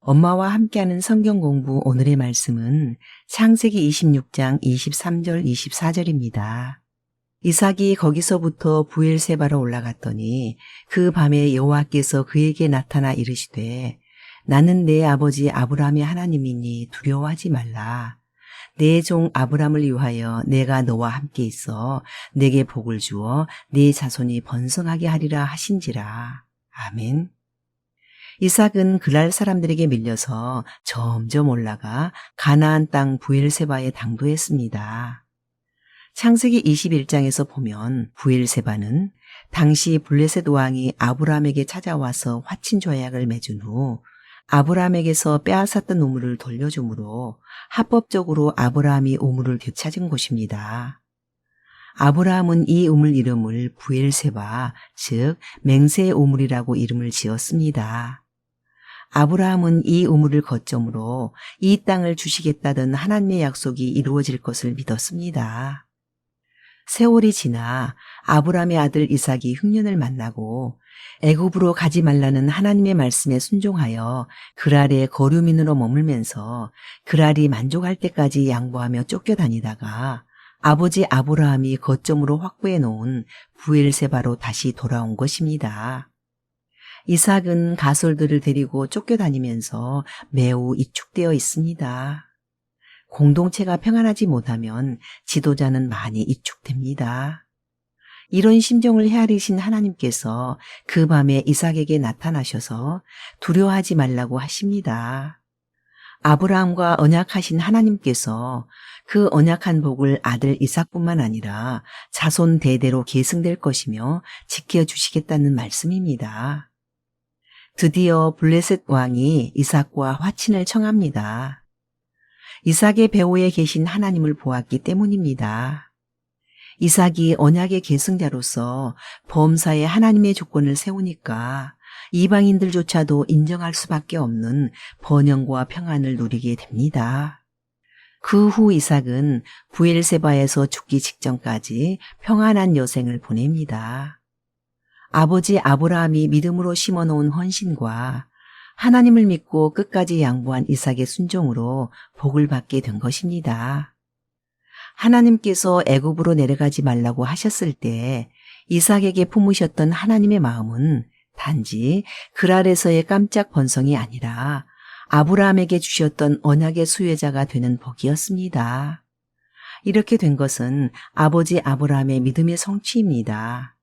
엄마와 함께하는 성경 공부 오늘의 말씀은 창세기 26장 23절 24절입니다. 이삭이 거기서부터 부엘세바로 올라갔더니 그 밤에 여호와께서 그에게 나타나 이르시되 나는 내 아버지 아브라함의 하나님이니 두려워하지 말라. 내 종 아브라함을 위하여 내가 너와 함께 있어 내게 복을 주어 네 자손이 번성하게 하리라 하신지라. 아멘. 이삭은 그랄 사람들에게 밀려서 점점 올라가 가나안 땅 부엘세바에 당도했습니다. 창세기 21장에서 보면 부엘세바는 당시 블레셋 왕이 아브라함에게 찾아와서 화친 조약을 맺은 후 아브라함에게서 빼앗았던 우물을 돌려주므로 합법적으로 아브라함이 우물을 되찾은 곳입니다. 아브라함은 이 우물 이름을 부엘세바, 즉 맹세의 우물이라고 이름을 지었습니다. 아브라함은 이 우물을 거점으로 이 땅을 주시겠다던 하나님의 약속이 이루어질 것을 믿었습니다. 세월이 지나 아브라함의 아들 이삭이 흉년을 만나고 애굽으로 가지 말라는 하나님의 말씀에 순종하여 그랄의 거류민으로 머물면서 그랄이 만족할 때까지 양보하며 쫓겨다니다가 아버지 아브라함이 거점으로 확보해 놓은 부엘세바로 다시 돌아온 것입니다. 이삭은 가솔들을 데리고 쫓겨다니면서 매우 이축되어 있습니다. 공동체가 평안하지 못하면 지도자는 많이 이축됩니다. 이런 심정을 헤아리신 하나님께서 그 밤에 이삭에게 나타나셔서 두려워하지 말라고 하십니다. 아브라함과 언약하신 하나님께서 그 언약한 복을 아들 이삭뿐만 아니라 자손 대대로 계승될 것이며 지켜주시겠다는 말씀입니다. 드디어 블레셋 왕이 이삭과 화친을 청합니다. 이삭의 배후에 계신 하나님을 보았기 때문입니다. 이삭이 언약의 계승자로서 범사에 하나님의 조건을 세우니까 이방인들조차도 인정할 수밖에 없는 번영과 평안을 누리게 됩니다. 그 후 이삭은 부엘세바에서 죽기 직전까지 평안한 여생을 보냅니다. 아버지 아브라함이 믿음으로 심어놓은 헌신과 하나님을 믿고 끝까지 양보한 이삭의 순종으로 복을 받게 된 것입니다. 하나님께서 애굽으로 내려가지 말라고 하셨을 때 이삭에게 품으셨던 하나님의 마음은 단지 그랄에서의 깜짝 번성이 아니라 아브라함에게 주셨던 언약의 수혜자가 되는 복이었습니다. 이렇게 된 것은 아버지 아브라함의 믿음의 성취입니다.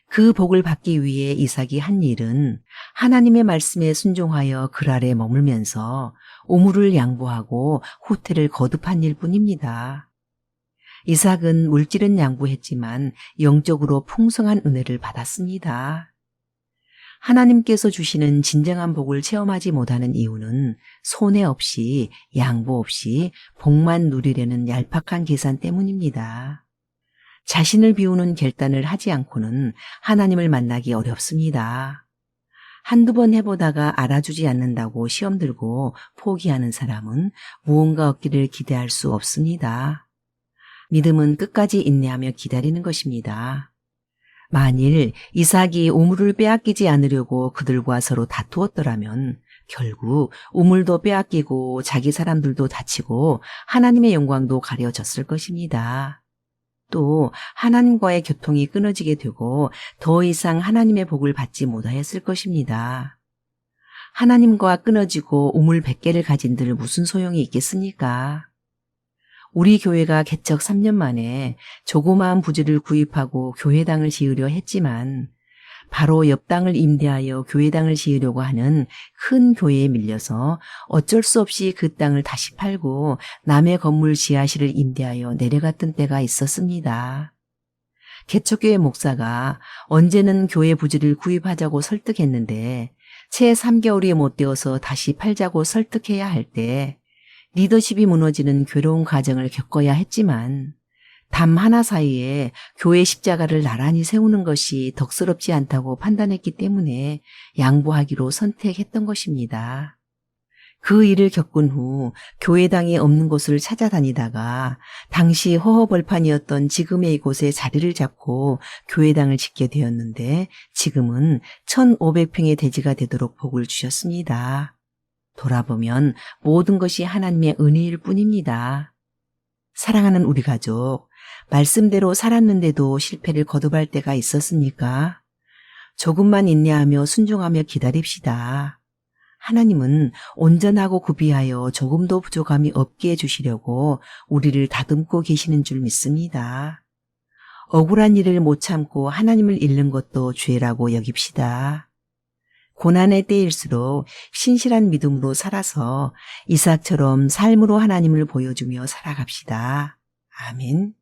그 복을 받기 위해 이삭이 한 일은 하나님의 말씀에 순종하여 그랄에 머물면서 우물을 양보하고 후퇴를 거듭한 일뿐입니다. 이삭은 물질은 양보했지만 영적으로 풍성한 은혜를 받았습니다. 하나님께서 주시는 진정한 복을 체험하지 못하는 이유는 손해 없이 양보 없이 복만 누리려는 얄팍한 계산 때문입니다. 자신을 비우는 결단을 하지 않고는 하나님을 만나기 어렵습니다. 한두 번 해보다가 알아주지 않는다고 시험 들고 포기하는 사람은 무언가 얻기를 기대할 수 없습니다. 믿음은 끝까지 인내하며 기다리는 것입니다. 만일 이삭이 우물을 빼앗기지 않으려고 그들과 서로 다투었더라면 결국 우물도 빼앗기고 자기 사람들도 다치고 하나님의 영광도 가려졌을 것입니다. 또 하나님과의 교통이 끊어지게 되고 더 이상 하나님의 복을 받지 못하였을 것입니다. 하나님과 끊어지고 우물 100개를 가진들 무슨 소용이 있겠습니까? 우리 교회가 개척 3년 만에 조그마한 부지를 구입하고 교회당을 지으려 했지만 바로 옆 땅을 임대하여 교회당을 지으려고 하는 큰 교회에 밀려서 어쩔 수 없이 그 땅을 다시 팔고 남의 건물 지하실을 임대하여 내려갔던 때가 있었습니다. 개척교회 목사가 언제는 교회 부지를 구입하자고 설득했는데 채 3개월이 못 되어서 다시 팔자고 설득해야 할 때 리더십이 무너지는 괴로운 과정을 겪어야 했지만 담 하나 사이에 교회 십자가를 나란히 세우는 것이 덕스럽지 않다고 판단했기 때문에 양보하기로 선택했던 것입니다. 그 일을 겪은 후 교회당이 없는 곳을 찾아다니다가 당시 허허벌판이었던 지금의 이곳에 자리를 잡고 교회당을 짓게 되었는데 지금은 1,500평의 대지가 되도록 복을 주셨습니다. 돌아보면 모든 것이 하나님의 은혜일 뿐입니다. 사랑하는 우리 가족, 말씀대로 살았는데도 실패를 거듭할 때가 있었습니까? 조금만 인내하며 순종하며 기다립시다. 하나님은 온전하고 구비하여 조금도 부족함이 없게 해주시려고 우리를 다듬고 계시는 줄 믿습니다. 억울한 일을 못 참고 하나님을 잃는 것도 죄라고 여깁시다. 고난의 때일수록 신실한 믿음으로 살아서 이삭처럼 삶으로 하나님을 보여주며 살아갑시다. 아멘.